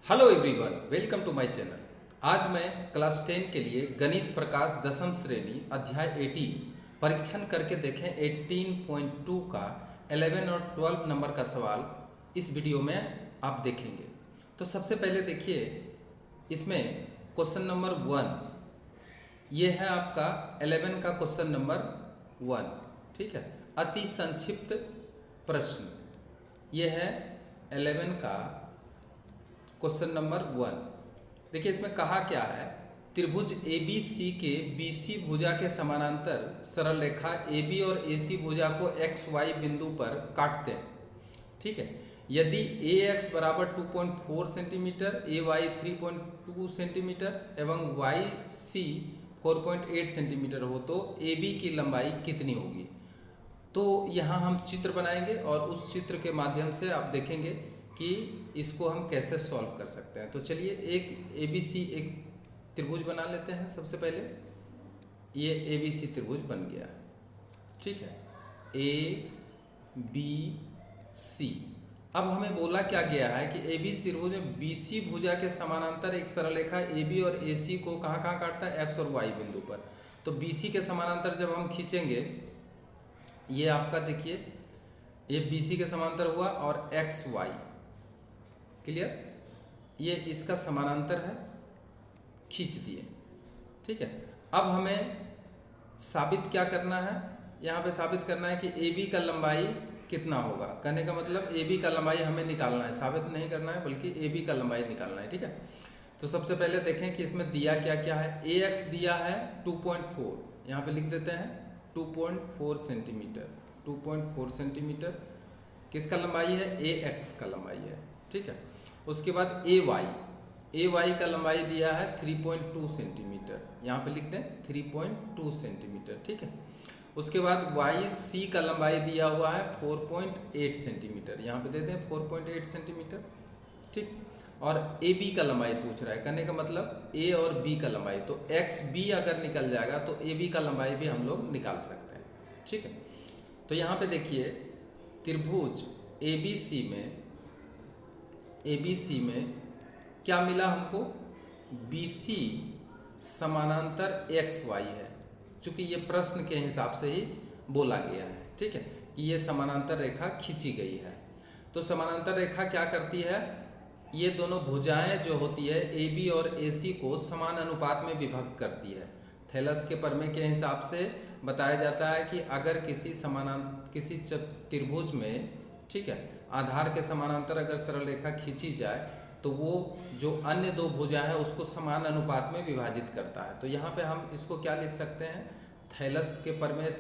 Hello everyone, welcome to my channel. आज मैं class 10 के लिए गणित प्रकाश दसम श्रेणी अध्याय 18 परीक्षण करके देखें 18.2 का 11 और 12 नंबर का सवाल इस वीडियो में आप देखेंगे। तो सबसे पहले देखिए, इसमें क्वेश्चन नंबर 1 ये है आपका 11 का क्वेश्चन नंबर 1। ठीक है, अति संक्षिप्त प्रश्न ये है 11 का क्वेश्चन नंबर 1। देखिए इसमें कहा क्या है, त्रिभुज ए बी सी के BC भुजा के समानांतर सरल रेखा AB और AC भुजा को XY बिंदु पर काटते हैं। ठीक है, यदि AX बराबर 2.4 सेंटीमीटर, AY 3.2 सेंटीमीटर एवं YC 4.8 सेंटीमीटर हो तो AB की लंबाई कितनी होगी। तो यहाँ हम चित्र बनाएंगे और उस चित्र के माध्यम से आप देखेंगे कि इसको हम कैसे सॉल्व कर सकते हैं। तो चलिए एक ABC एक त्रिभुज बना लेते हैं। सबसे पहले ये ABC त्रिभुज बन गया। ठीक है, ABC। अब हमें बोला क्या गया है कि ABC त्रिभुज में BC भुजा के समानांतर एक सरल रेखा AB और AC को कहाँ कहाँ काटता है, X और Y बिंदु पर। तो BC के समानांतर जब हम खींचेंगे, ये आपका देखिए ये BC के समानांतर हुआ और XY क्लियर, ये इसका समानांतर है, खींच दिए। ठीक है, अब हमें साबित क्या करना है, यहाँ पे साबित करना है कि AB का लंबाई कितना होगा। कहने का मतलब AB का लंबाई हमें निकालना है, साबित नहीं करना है बल्कि AB का लंबाई निकालना है। ठीक है, तो सबसे पहले देखें कि इसमें दिया क्या क्या है। AX दिया है 2.4, यहाँ पे लिख देते हैं 2.4 सेंटीमीटर। 2.4 सेंटीमीटर किसका लंबाई है, AX का लंबाई है। ठीक है, उसके बाद AY का लंबाई दिया है 3.2 सेंटीमीटर, यहाँ पे लिख दें 3.2 सेंटीमीटर। ठीक है, उसके बाद YC का लंबाई दिया हुआ है 4.8 सेंटीमीटर, यहाँ पे दे दें 4.8 सेंटीमीटर। ठीक, और AB का लंबाई पूछ रहा है, कहने का मतलब A और B का लंबाई, तो XB अगर निकल जाएगा तो AB का लंबाई भी हम लोग निकाल सकते हैं। ठीक है, तो यहाँ पे देखिए त्रिभुज ABC में क्या मिला हमको, BC समानांतर XY है, चूँकि ये प्रश्न के हिसाब से ही बोला गया है। ठीक है, कि ये समानांतर रेखा खींची गई है। तो समानांतर रेखा क्या करती है, ये दोनों भुजाएं जो होती है AB और AC को समान अनुपात में विभक्त करती है। थैलस के प्रमेय के हिसाब से बताया जाता है कि अगर किसी त्रिभुज में, ठीक है, आधार के समानांतर अगर सरल रेखा खींची जाए तो वो जो अन्य दो भुजा है उसको समान अनुपात में विभाजित करता है। तो यहाँ पे हम इसको क्या लिख सकते हैं, थैलस के प्रमेय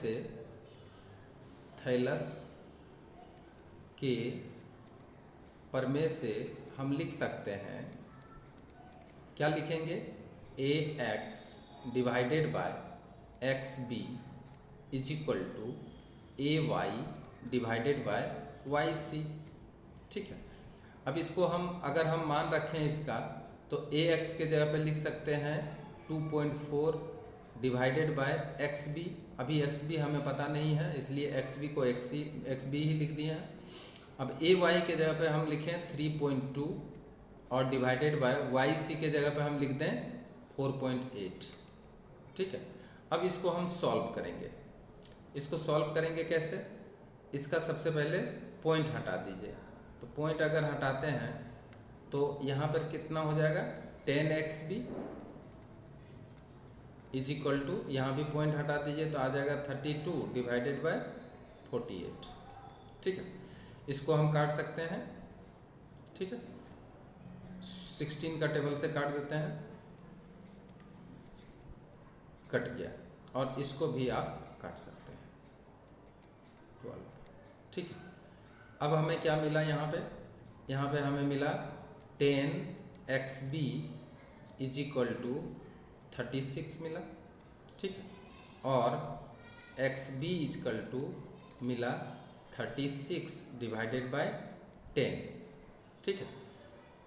से हम लिख सकते हैं, क्या लिखेंगे, AX divided by XB is equal to AY divided by YC। ठीक है, अब इसको अगर हम मान रखें इसका, तो AX के जगह पे लिख सकते हैं 2.4 डिवाइडेड बाय XB। अभी XB हमें पता नहीं है, इसलिए XB को XB ही लिख दिए हैं। अब AY के जगह पे हम लिखें 3.2 और डिवाइडेड बाय YC के जगह पे हम लिख दें 4.8। ठीक है, अब इसको हम सॉल्व करेंगे। इसको सॉल्व करेंगे कैसे, इसका सबसे पहले पॉइंट हटा दीजिए। तो पॉइंट अगर हटाते हैं तो यहाँ पर कितना हो जाएगा, 10XB इज इक्वल टू, यहाँ भी पॉइंट हटा दीजिए तो आ जाएगा 32 डिवाइडेड बाय 48। ठीक है, इसको हम काट सकते हैं। ठीक है, 16 का टेबल से काट देते हैं, कट गया। और इसको भी आप काट सकते हैं 12। ठीक है, अब हमें क्या मिला, यहाँ पे हमें मिला 10XB इज इक्वल टू 36 मिला। ठीक है, और XB इज इक्वल टू मिला 36 डिवाइडेड बाय 10। ठीक है,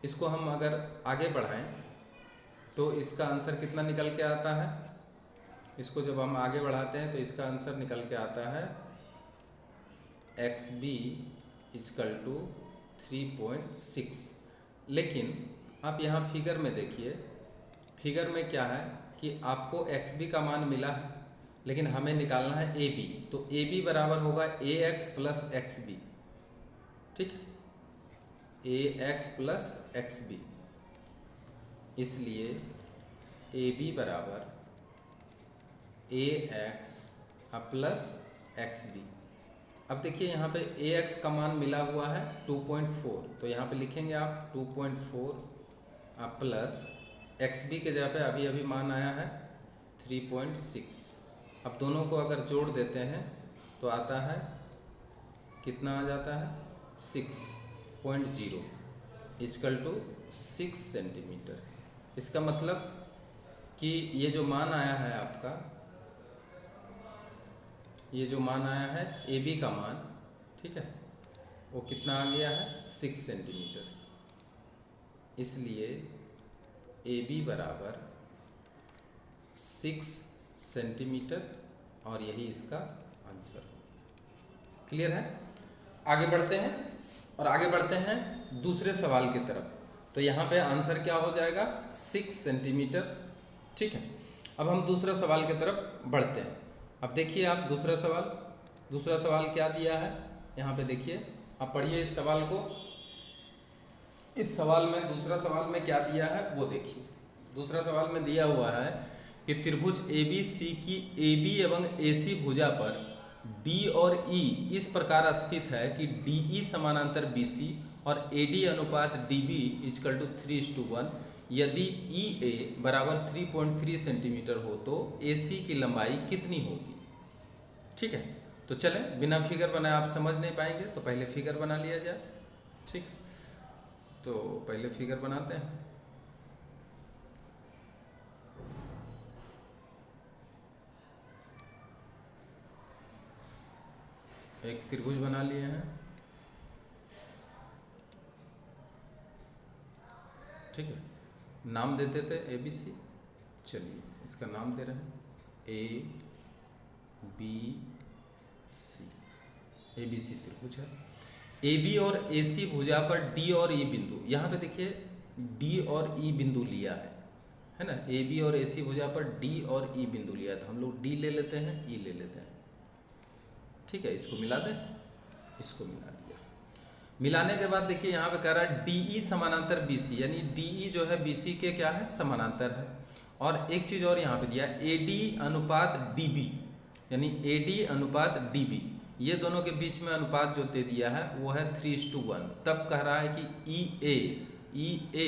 इसको हम अगर आगे बढ़ाएं तो इसका आंसर कितना निकल के आता है, इसको जब हम आगे बढ़ाते हैं तो इसका आंसर निकल के आता है XB इजकल टू 3.6। लेकिन आप यहाँ फिगर में देखिए, फिगर में क्या है कि आपको एक्स बी का मान मिला है, लेकिन हमें निकालना है ए बी। तो ए बी बराबर होगा ए एक्स प्लस एक्स बी, ठीक है, ए एक्स प्लस एक्स बी। इसलिए ए बी बराबर ए एक्स प्लस एक्स बी। अब देखिए यहाँ पे ए एक्स का मान मिला हुआ है 2.4, तो यहाँ पे लिखेंगे आप 2.4 प्लस एक्स बी के जगह पे अभी अभी मान आया है 3.6। अब दोनों को अगर जोड़ देते हैं तो आता है कितना, आ जाता है 6.0 इजकल टू 6 सेंटीमीटर। इसका मतलब कि ये जो मान आया है आपका, ये जो मान आया है ए बी का मान, ठीक है, वो कितना आ गया है 6 सेंटीमीटर। इसलिए ए बी बराबर 6 सेंटीमीटर और यही इसका आंसर होगा। क्लियर है? आगे बढ़ते हैं और आगे बढ़ते हैं दूसरे सवाल की तरफ। तो यहाँ पे आंसर क्या हो जाएगा 6 सेंटीमीटर, ठीक है। अब हम दूसरा सवाल की तरफ बढ़ते हैं। अब देखिए आप दूसरा सवाल क्या दिया है, यहाँ पे देखिए, आप पढ़िए इस सवाल को। इस सवाल में, दूसरा सवाल में क्या दिया है वो देखिए। दूसरा सवाल में दिया हुआ है कि त्रिभुज ए बी सी की ए बी एवं ए सी भुजा पर डी और ई इस प्रकार स्थित है कि डी ई समानांतर बी सी और ए डी अनुपात डी बी इजकल टू 3:1। यदि ई ए बराबर 3.3 सेंटीमीटर हो तो ए सी की लंबाई कितनी होगी, ठीक है। तो चलें, बिना फिगर बनाए आप समझ नहीं पाएंगे, तो पहले फिगर बना लिया जाए, ठीक। तो पहले फिगर बनाते हैं। एक त्रिभुज बना लिए हैं, ठीक है। नाम देते थे ए बी सी, चलिए इसका नाम दे रहे हैं A B C. A B C त्रिभुज है। ए बी और ए सी भुजा पर डी और ई बिंदु, यहाँ पे देखिए डी और ई बिंदु लिया है ना। ए बी और ए सी भुजा पर डी और ई बिंदु लिया है, तो हम लोग डी ले लेते हैं, ई ले लेते हैं, ठीक है। इसको मिला दें, इसको मिला दिया। मिलाने के बाद देखिए यहाँ पे कह रहा है डी ई समानांतर बी सी, यानी डी ई जो है बी सी के क्या है, समानांतर है। और एक चीज़ और यहाँ पे दिया ए डी अनुपात डी बी, यानी ए डी अनुपात डी बी, ये दोनों के बीच में अनुपात जो दे दिया है वो है 3:1। तब कह रहा है कि ई ए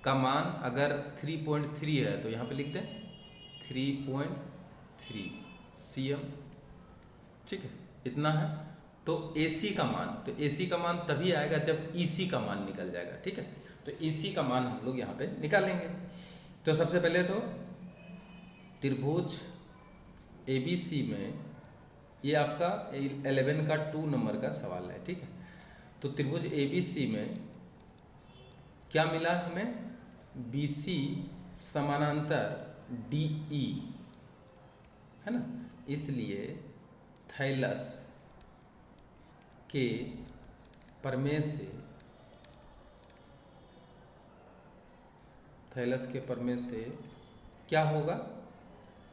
का मान अगर 3.3 है तो यहाँ पे लिख दें 3.3 cm, ठीक है, इतना है। तो AC का मान, तो AC का मान तभी आएगा जब EC का मान निकल जाएगा, ठीक है। तो EC का मान हम लोग यहाँ पे निकालेंगे। तो सबसे पहले तो त्रिभुज ABC में, ये आपका 11 का 2 नंबर का सवाल है, ठीक है। तो त्रिभुज ABC में क्या मिला हमें, BC समानांतर DE, है ना। इसलिए थैलस के प्रमेय से क्या होगा,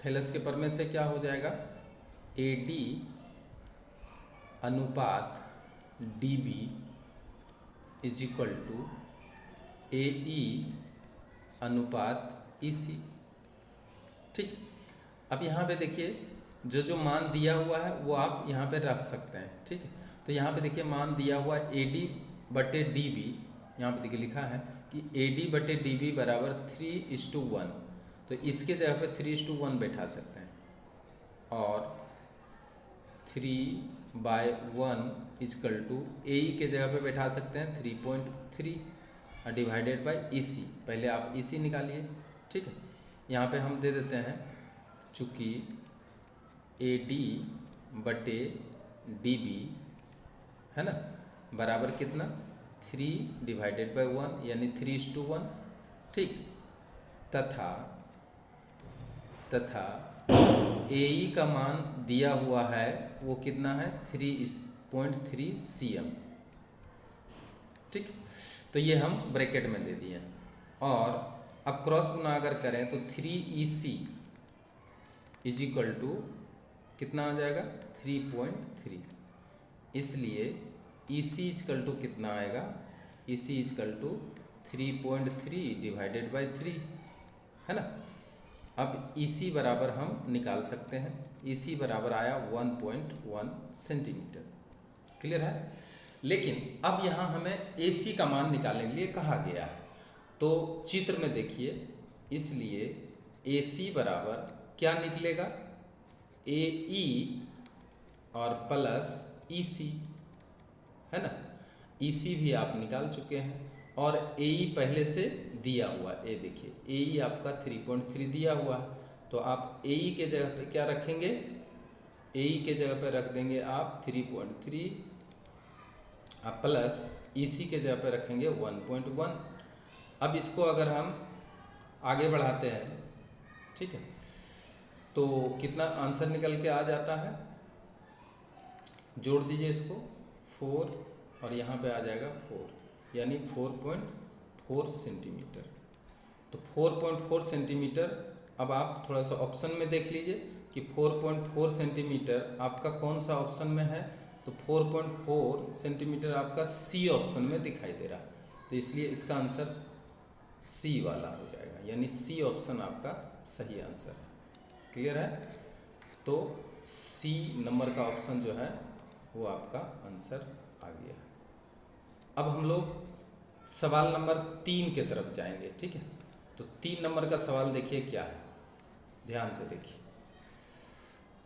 थैलस के प्रमेय से क्या हो जाएगा, AD अनुपात DB is equal to AE अनुपात EC, ठीक। अब यहाँ पे देखिए जो मान दिया हुआ है वो आप यहाँ पे रख सकते हैं, ठीक है। तो यहाँ पे देखिए मान दिया हुआ AD बटे DB, यहाँ पे देखिए लिखा है कि AD बटे DB बराबर 3:1, तो इसके जगह पे 3:1 बैठा सकते हैं, और 3/1 इजकल टू AE के जगह पे बैठा सकते हैं 3.3 डिवाइडेड बाय EC। पहले आप EC निकालिए, ठीक है। यहाँ पे हम दे देते हैं, चूँकि AD बटे DB है ना, बराबर कितना 3/1 यानी 3:1, ठीक। तथा AE का मान दिया हुआ है वो कितना है 3.3 cm, ठीक। तो ये हम ब्रैकेट में दे दिए, और अब क्रॉस गुना अगर करें तो 3EC इज इक्वल टू कितना आ जाएगा 3.3। इसलिए EC इजकल टू कितना आएगा, EC is equal to 3.3 divided by 3, है ना। अब EC बराबर हम निकाल सकते हैं, EC बराबर आया 1.1 सेंटीमीटर। क्लियर है। लेकिन अब यहाँ हमें AC का मान निकालने के लिए कहा गया है, तो चित्र में देखिए, इसलिए AC बराबर क्या निकलेगा, AE और प्लस EC, है ना। EC भी आप निकाल चुके हैं और AE पहले से दिया हुआ, ए देखिए AE आपका 3.3 दिया हुआ है, तो आप AE के जगह पे क्या रखेंगे, AE के जगह पे रख देंगे आप 3.3 प्लस EC के जगह पे रखेंगे 1.1। अब इसको अगर हम आगे बढ़ाते हैं, ठीक है, तो कितना आंसर निकल के आ जाता है, जोड़ दीजिए इसको 4 और यहाँ पे आ जाएगा 4, यानी 4.4 सेंटीमीटर। तो 4.4 सेंटीमीटर, अब आप थोड़ा सा ऑप्शन में देख लीजिए कि 4.4 सेंटीमीटर आपका कौन सा ऑप्शन में है, तो 4.4 सेंटीमीटर आपका C ऑप्शन में दिखाई दे रहा है, तो इसलिए इसका आंसर C वाला हो जाएगा, यानी C ऑप्शन आपका सही आंसर है। क्लियर है। तो C नंबर का ऑप्शन जो है वो आपका आंसर आ गया। अब हम लोग सवाल नंबर 3 के तरफ जाएंगे, ठीक है। तो 3 नंबर का सवाल देखिए क्या है, ध्यान से देखिए।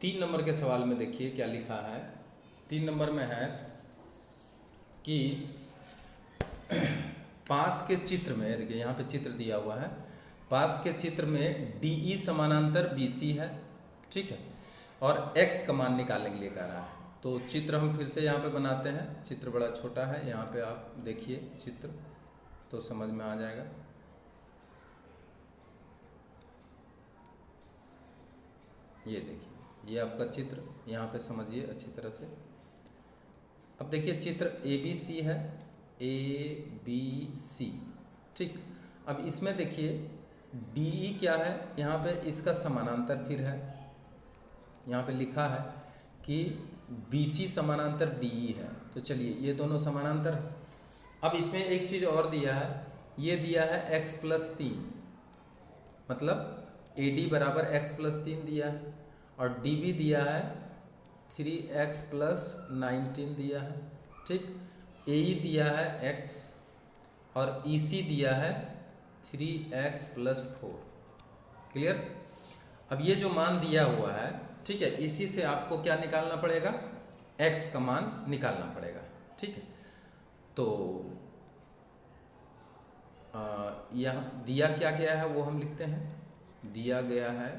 3 नंबर के सवाल में देखिए क्या लिखा है। 3 नंबर में है कि पास के चित्र में, देखिए यहाँ पे चित्र दिया हुआ है, पास के चित्र में DE समानांतर BC है, ठीक है, और X का मान निकालने के लिए कह रहा है। तो चित्र हम फिर से यहाँ पे बनाते हैं, चित्र बड़ा छोटा है, यहाँ पे आप देखिए चित्र तो समझ में आ जाएगा। ये देखिए, ये आपका चित्र, यहाँ पे समझिए अच्छी तरह से। अब देखिए चित्र ABC है, ABC, ठीक। अब इसमें देखिए DE क्या है, यहाँ पे इसका समानांतर फिर है, यहाँ पे लिखा है कि BC समानांतर DE है, तो चलिए ये दोनों समानांतर है। अब इसमें एक चीज़ और दिया है, ये दिया है x+3, मतलब AD बराबर x+3 दिया है, और DB दिया है 3x+19 दिया है, ठीक। AE दिया है x और EC दिया है 3x+4। क्लियर। अब ये जो मान दिया हुआ है, ठीक है, इसी से आपको क्या निकालना पड़ेगा, x का मान निकालना पड़ेगा, ठीक है। तो यहाँ दिया क्या गया है वो हम लिखते हैं, दिया गया है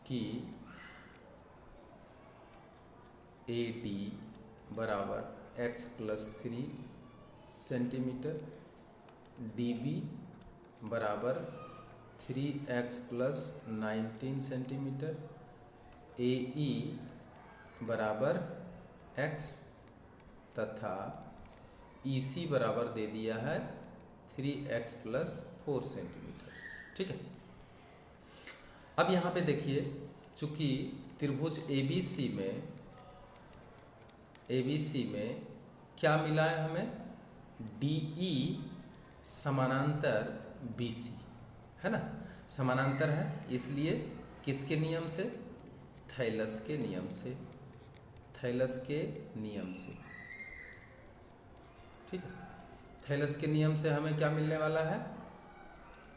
कि AD बराबर x+3 सेंटीमीटर, DB बराबर 3x+19 सेंटीमीटर, AE बराबर x तथा EC बराबर दे दिया है 3x+4 सेंटीमीटर, ठीक है। अब यहाँ पे देखिए, चूंकि त्रिभुज ABC में क्या मिला है हमें, DE समानांतर BC, है ना, समानांतर है, इसलिए किसके नियम से, थैलस के नियम से, थैलस के नियम से, ठीक है। थैलस के नियम से हमें क्या मिलने वाला है,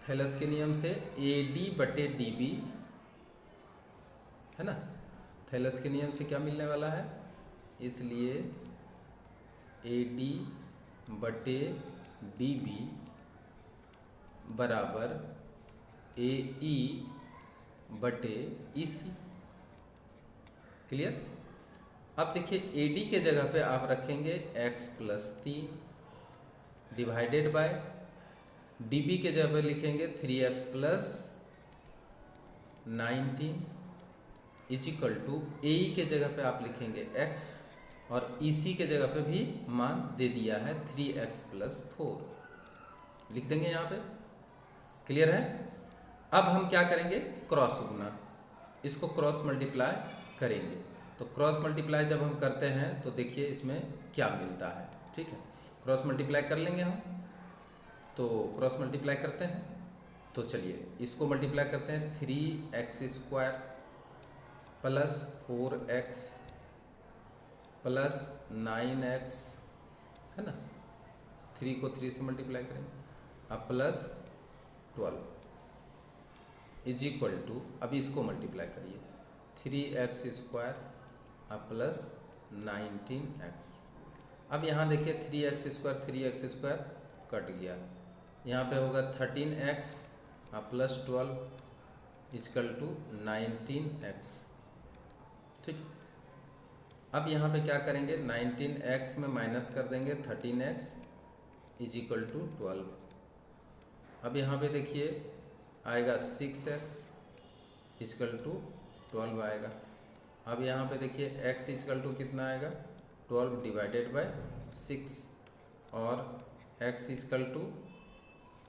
थैलस के नियम से AD/DB, है ना, थैलस के नियम से क्या मिलने वाला है, इसलिए AD/DB बराबर AE/EC। क्लियर। अब देखिए AD के जगह पे आप रखेंगे x+3 डिवाइडेड बाय, DB के जगह पे लिखेंगे 3x+19 is equal to, AE के जगह पे आप लिखेंगे x और EC के जगह पे भी मान दे दिया है 3x+4। लिख देंगे यहाँ पे। क्लियर है? अब हम क्या करेंगे, क्रॉस गुना, इसको क्रॉस मल्टीप्लाई करेंगे। तो क्रॉस मल्टीप्लाई जब हम करते हैं तो देखिए इसमें क्या मिलता है। ठीक है, क्रॉस मल्टीप्लाई कर लेंगे हम। तो क्रॉस मल्टीप्लाई करते हैं, तो चलिए इसको मल्टीप्लाई करते हैं। 3x² plus 4x plus 9x, है ना, 3 को 3 से मल्टीप्लाई करेंगे, अब प्लस 12 इज इक्वल टू, अब इसको मल्टीप्लाई करिए, 3x² अब प्लस 19x। अब यहाँ देखिए 3x² कट गया, यहाँ पे होगा 13x अब प्लस 12 इजकल टू 19x। ठीक, अब यहाँ पे क्या करेंगे, 19x में माइनस कर देंगे 13x इज इक्वल टू 12। अब यहाँ पे देखिए आएगा 6x इजकल टू 12 आएगा। अब यहाँ पे देखिए x इजकल टू कितना आएगा, 12 डिवाइडेड बाय 6, और x इजकल टू,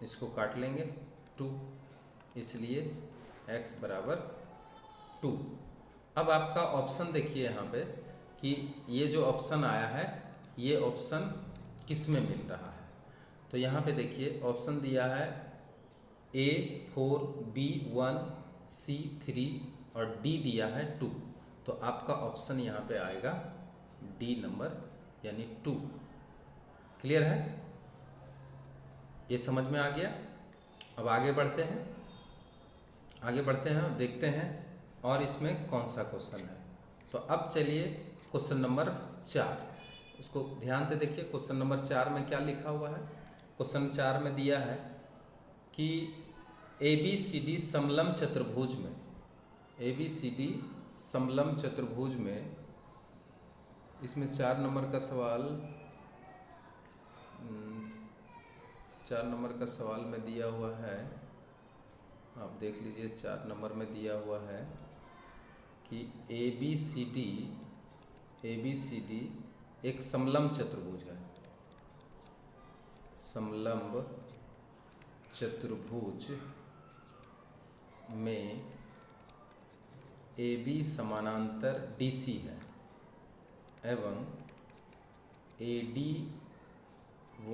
इसको काट लेंगे 2, इसलिए x बराबर 2। अब आपका ऑप्शन देखिए यहाँ पे कि ये जो ऑप्शन आया है ये ऑप्शन किस में मिल रहा है। तो यहाँ पे देखिए ऑप्शन दिया है A4, B1, C3 और D दिया है 2। तो आपका ऑप्शन यहाँ पे आएगा D नंबर, यानी 2। क्लियर है? ये समझ में आ गया? अब आगे बढ़ते हैं, देखते हैं और इसमें कौन सा क्वेश्चन है। तो अब चलिए क्वेश्चन नंबर 4, उसको ध्यान से देखिए। क्वेश्चन नंबर 4 में क्या लिखा हुआ है। क्वेश्चन 4 में दिया है कि ABCD समलंब चतुर्भुज में, ABCD समलंब चतुर्भुज में, इसमें 4 नंबर का सवाल, 4 नंबर का सवाल में दिया हुआ है, आप देख लीजिए। 4 नंबर में दिया हुआ है कि ABCD एक समलंब चतुर्भुज है। समलंब चतुर्भुज में AB समानांतर DC है एवं AD व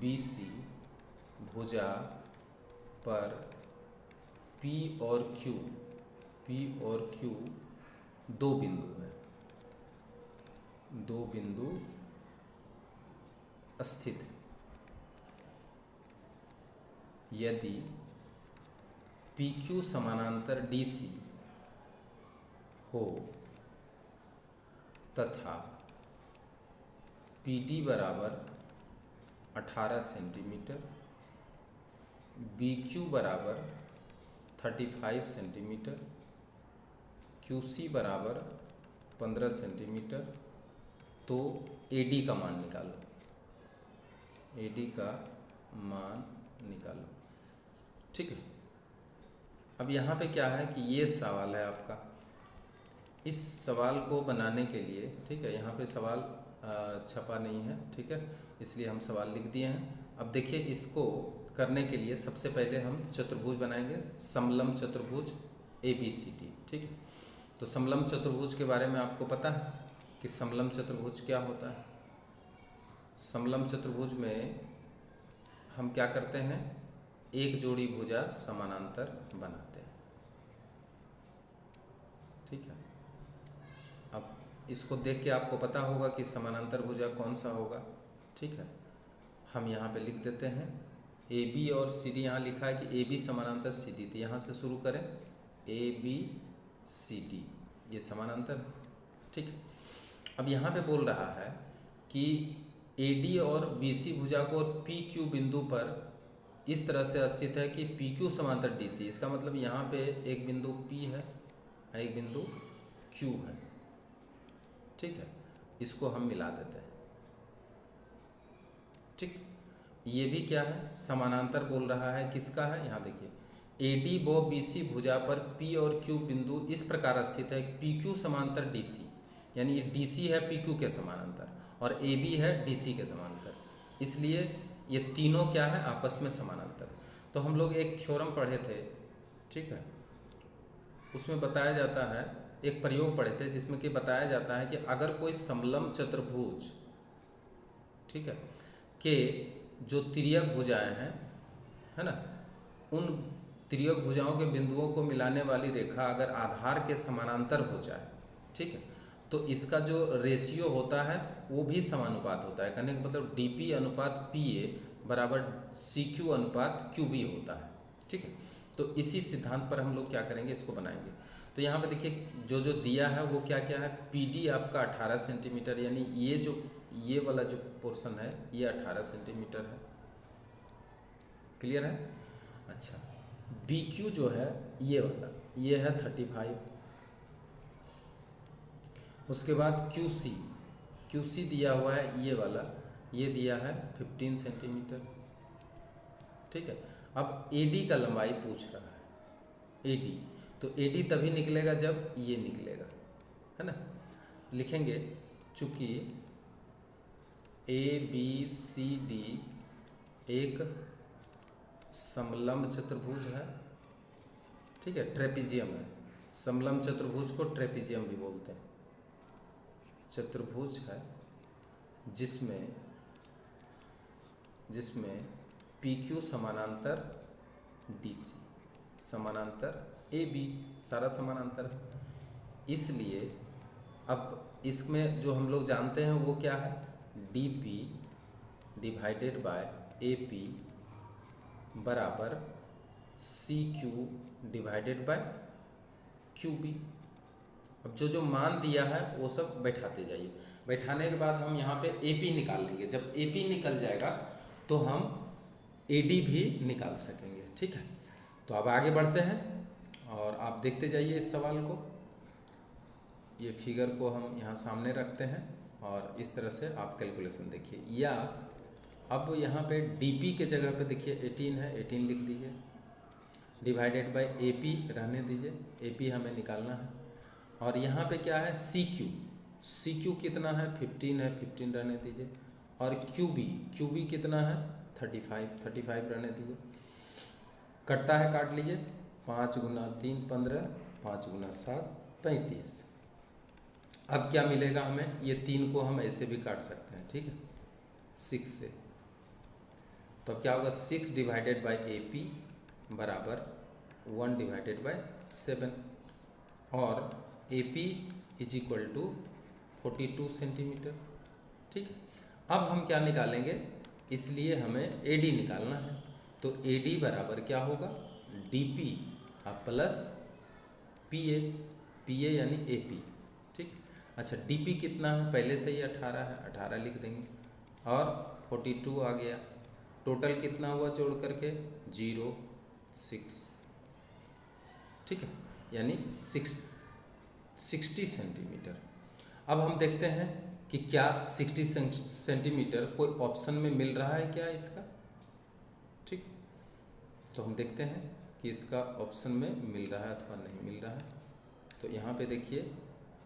BC भुजा पर P और Q दो बिंदु है, दो बिंदु स्थित है। यदि PQ समानांतर DC हो तथा PD बराबर 18 सेंटीमीटर, BQ बराबर 35 सेंटीमीटर, QC बराबर 15 सेंटीमीटर, तो AD का मान निकालो, AD का मान निकालो। ठीक है, अब यहाँ पे क्या है कि ये सवाल है आपका। इस सवाल को बनाने के लिए, ठीक है, यहाँ पे सवाल छपा नहीं है, ठीक है, इसलिए हम सवाल लिख दिए हैं। अब देखिए इसको करने के लिए सबसे पहले हम चतुर्भुज बनाएंगे, समलंब चतुर्भुज ABCD। ठीक है, तो समलंब चतुर्भुज के बारे में आपको पता है कि समलंब चतुर्भुज क्या होता है। समलंब चतुर्भुज में हम क्या करते हैं, एक जोड़ी भुजा समानांतर बनाते हैं। ठीक है, अब इसको देख के आपको पता होगा कि समानांतर भुजा कौन सा होगा। ठीक है, हम यहाँ पे लिख देते हैं AB और CD। यहाँ लिखा है कि AB समानांतर CD, तो यहाँ से शुरू करें ABCD, ये समानांतर है। ठीक है, अब यहाँ पे बोल रहा है कि AD और BC भुजा को PQ बिंदु पर इस तरह से स्थित है कि PQ समांतर DC। इसका मतलब यहाँ पे एक बिंदु P है, एक बिंदु Q है। ठीक है, इसको हम मिला देते हैं। ठीक, ये भी क्या है, समानांतर बोल रहा है, किसका है, यहाँ देखिए AD व BC भुजा पर P और Q बिंदु इस प्रकार स्थित है, PQ समांतर DC, यानी ये DC है PQ के समानांतर और AB है DC के समानांतर। इसलिए ये तीनों क्या है, आपस में समानांतर। तो हम लोग एक थ्योरम पढ़े थे, ठीक है, उसमें बताया जाता है, एक प्रयोग पढ़े थे जिसमें कि बताया जाता है कि अगर कोई समलंब चतुर्भुज, ठीक है, के जो तिर्यक भुजाएं हैं, है ना, उन तिर्यक भुजाओं के बिंदुओं को मिलाने वाली रेखा अगर आधार के समानांतर हो जाए, ठीक है, तो इसका जो रेशियो होता है वो भी समानुपात होता है। कहने का मतलब डीपी अनुपात पी ए बराबर सी क्यू अनुपात क्यू बी होता है, ठीक है। तो इसी सिद्धांत पर हम लोग क्या करेंगे, इसको बनाएंगे। तो यहाँ पे देखिए जो जो दिया है वो क्या क्या है, पी डी आपका 18 सेंटीमीटर, यानी ये वाला जो पोर्शन है ये 18 सेंटीमीटर है, क्लियर है। अच्छा, बी क्यू जो है ये वाला, ये है 35। उसके बाद क्यू सी दिया हुआ है ये वाला, ये दिया है 15 सेंटीमीटर, ठीक है। अब ए डी का लंबाई पूछ रहा है, ए डी, तो ए डी तभी निकलेगा जब ये निकलेगा, है ना। लिखेंगे चूँकि ए बी सी डी एक समलंब चतुर्भुज है, ठीक है, ट्रेपीजियम है। समलंब चतुर्भुज को ट्रेपीजियम भी बोलते हैं। चतुर्भुज है जिसमें पी क्यू समानांतर डी सी, समानांतर ए बी, सारा समानांतर है। इसलिए अब इसमें जो हम लोग जानते हैं वो क्या है, D P divided by A P बराबर C Q divided by Q B. अब जो जो मान दिया है वो सब बैठाते जाइए। बैठाने के बाद हम यहाँ पे ए पी निकाल लेंगे। जब ए पी निकल जाएगा तो हम ए डी भी निकाल सकेंगे, ठीक है। तो अब आगे बढ़ते हैं और आप देखते जाइए इस सवाल को। ये फिगर को हम यहाँ सामने रखते हैं और इस तरह से आप कैलकुलेशन देखिए। या अब यहाँ पे डी पी के जगह पे देखिए 18 है, 18 लिख दीजिए, डिवाइडेड बाय ए पी रहने दीजिए, ए पी हमें निकालना है। और यहाँ पे क्या है, सी क्यू कितना है, 15 है, 15 रहने दीजिए। और क्यू बी कितना है, 35 रहने दीजिए। कटता है, काट लीजिए, 5 गुना 3 15, 5 गुना 7 35। अब क्या मिलेगा हमें, ये 3 को हम ऐसे भी काट सकते हैं, ठीक है, 6 से। तो अब क्या होगा, 6 डिवाइडेड बाई ए पी बराबर 1 डिवाइडेड बाई 7 और A P is equal to 42 centimetre, ठीक है। अब हम क्या निकालेंगे, इसलिए हमें ए डी निकालना है। तो ए डी बराबर क्या होगा, D P plus P A यानी ए पी, ठीक। अच्छा, डी पी कितना है, पहले से ही 18 है, 18 लिख देंगे और 42 आ गया। टोटल कितना हुआ जोड़ करके, 0 6, ठीक है, यानी 60 सेंटीमीटर। अब हम देखते हैं कि क्या 60 सेंटीमीटर कोई ऑप्शन में मिल रहा है क्या इसका, ठीक। तो हम देखते हैं कि इसका ऑप्शन में मिल रहा है अथवा नहीं मिल रहा है। तो यहाँ पे देखिए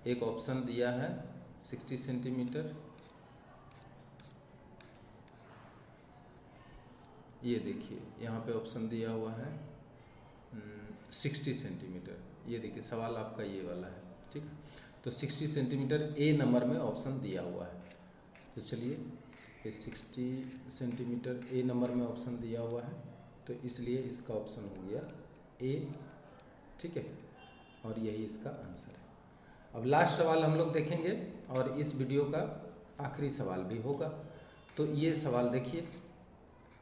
एक ऑप्शन दिया है 60 सेंटीमीटर, ये देखिए यहाँ पे ऑप्शन दिया हुआ है 60 सेंटीमीटर। ये देखिए सवाल आपका ये वाला है, ठीक है। तो 60 सेंटीमीटर ए नंबर में ऑप्शन दिया हुआ है। तो चलिए, ये 60 सेंटीमीटर ए नंबर में ऑप्शन दिया हुआ है, तो इसलिए इसका ऑप्शन हो गया ए, ठीक है, और यही इसका आंसर है। अब लास्ट सवाल हम लोग देखेंगे और इस वीडियो का आखिरी सवाल भी होगा। तो ये सवाल देखिए,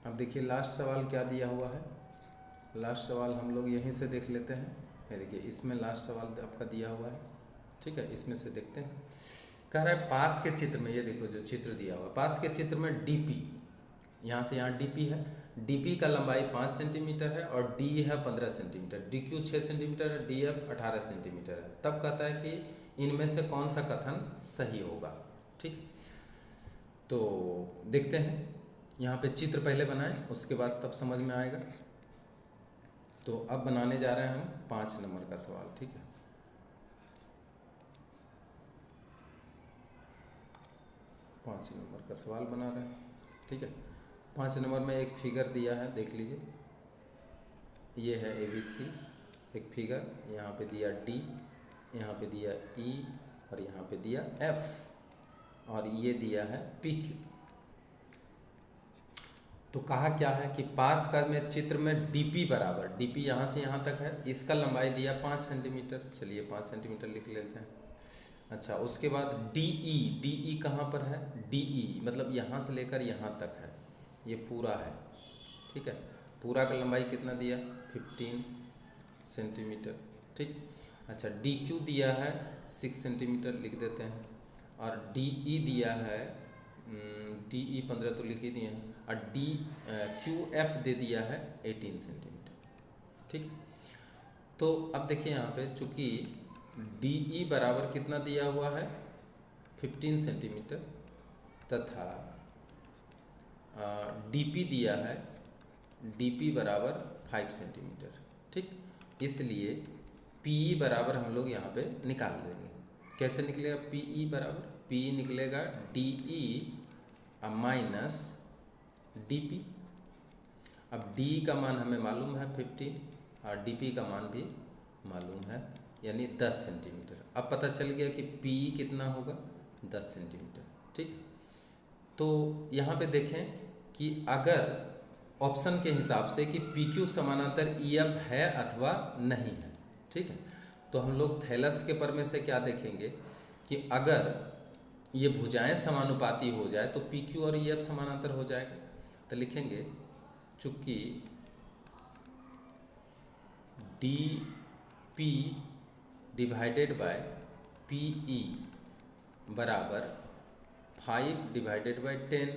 अब देखिए लास्ट सवाल क्या दिया हुआ है। लास्ट सवाल हम लोग यहीं से देख लेते हैं। ये देखिए इसमें लास्ट सवाल आपका दिया हुआ है, ठीक है, इसमें से देखते हैं। कह रहा है पास के चित्र में, ये देखो जो चित्र दिया हुआ है, पास के चित्र में डीपी, यहाँ से यहाँ डीपी है, डीपी का लंबाई 5 सेंटीमीटर है और डी है 15 सेंटीमीटर, डी क्यू 6 सेंटीमीटर है, डी एफ 18 सेंटीमीटर है। तब कहता है कि इनमें से कौन सा कथन सही होगा, ठीक। तो देखते हैं, यहाँ पे चित्र पहले बनाएं, उसके बाद तब समझ में आएगा। तो अब बनाने जा रहे हैं हम 5 नंबर का सवाल, ठीक है। पाँच नंबर का सवाल बना रहे हैं, ठीक है। 5 नंबर में एक फिगर दिया है, देख लीजिए। ये है ABC एक फिगर, यहाँ पे दिया D, यहाँ पे दिया E और यहाँ पे दिया F और ये दिया है PQ। तो कहा क्या है कि पास का में चित्र में DP बराबर, DP यहाँ से यहाँ तक है, इसका लंबाई दिया 5 सेंटीमीटर। चलिए 5 सेंटीमीटर लिख लेते हैं। अच्छा, उसके बाद DE कहाँ पर है? DE मतलब यहाँ से लेकर यहाँ तक है, ये पूरा है, ठीक है। पूरा का लंबाई कितना दिया? 15 सेंटीमीटर, ठीक। अच्छा, DQ दिया है 6 सेंटीमीटर, लिख देते हैं। और DE दिया है DE 15 तो लिख ही दिए हैं, और QF दे दिया है 18 सेंटीमीटर, ठीक है। तो अब देखिए यहाँ पे चूँकि DE बराबर कितना दिया हुआ है? 15 सेंटीमीटर, तथा DP दिया है, DP बराबर 5 सेंटीमीटर, ठीक। इसलिए PE बराबर हम लोग यहाँ पे निकाल देंगे। कैसे निकलेगा PE बराबर? PE निकलेगा DE माइनस DP। अब DE का मान हमें मालूम है 15 और DP का मान भी मालूम है, यानी 10 सेंटीमीटर। अब पता चल गया कि PE कितना होगा? 10 सेंटीमीटर, ठीक। तो यहाँ पे देखें कि अगर ऑप्शन के हिसाब से कि PQ समानांतर EF है अथवा नहीं है, ठीक है, तो हम लोग थैलस के प्रमेय से क्या देखेंगे कि अगर ये भुजाएं समानुपाती हो जाए तो PQ और EF समानांतर हो जाएगा। तो लिखेंगे चूँकि DP डिवाइडेड बाय PE बराबर 5 डिवाइडेड बाय 10,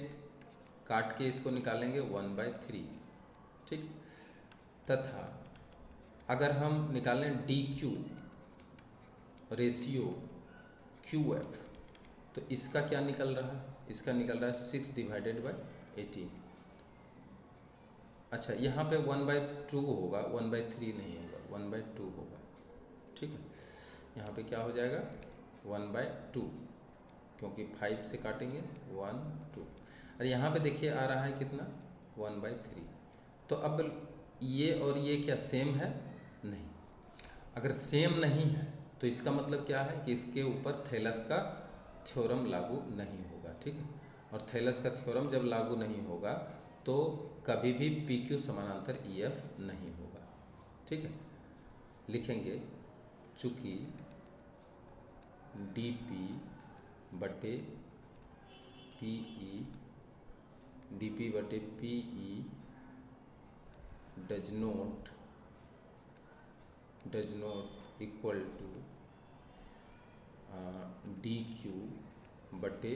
काट के इसको निकालेंगे 1/3, ठीक। तथा अगर हम निकालें DQ रेशियो QF, तो इसका क्या निकल रहा है? इसका निकल रहा है 6 डिवाइडेड बाय 18। अच्छा, यहाँ पे 1/2 होगा, 1/3 नहीं होगा, 1/2 होगा, ठीक है। यहाँ पे क्या हो जाएगा? 1/2, क्योंकि 5 से काटेंगे 1 2, और यहाँ पे देखिए आ रहा है कितना? 1/3। तो अब ये और ये क्या सेम है? नहीं। अगर सेम नहीं है तो इसका मतलब क्या है कि इसके ऊपर थैलस का थ्योरम लागू नहीं होगा, ठीक है। और थैलस का थ्योरम जब लागू नहीं होगा तो कभी भी PQ समानांतर EF नहीं होगा, ठीक है। लिखेंगे चूँकि DP बटे PE, DP बटे PE does not equal to DQ बटे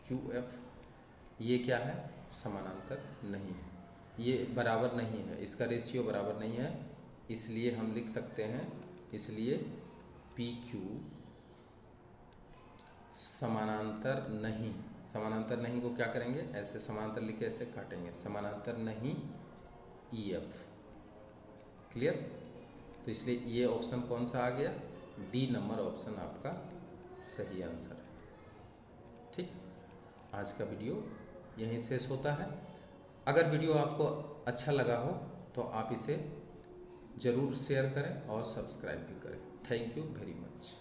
QF। ये क्या है? समानांतर नहीं है, ये बराबर नहीं है, इसका रेशियो बराबर नहीं है, इसलिए हम लिख सकते हैं, इसलिए PQ समानांतर नहीं। समानांतर नहीं को क्या करेंगे? ऐसे समानांतर लिख के ऐसे काटेंगे, समानांतर नहीं EF। क्लियर? तो इसलिए ये ऑप्शन कौन सा आ गया? D नंबर ऑप्शन आपका सही आंसर है, ठीक है। आज का वीडियो यहीं शेष होता है। अगर वीडियो आपको अच्छा लगा हो तो आप इसे ज़रूर शेयर करें और सब्सक्राइब भी करें। Thank you very much.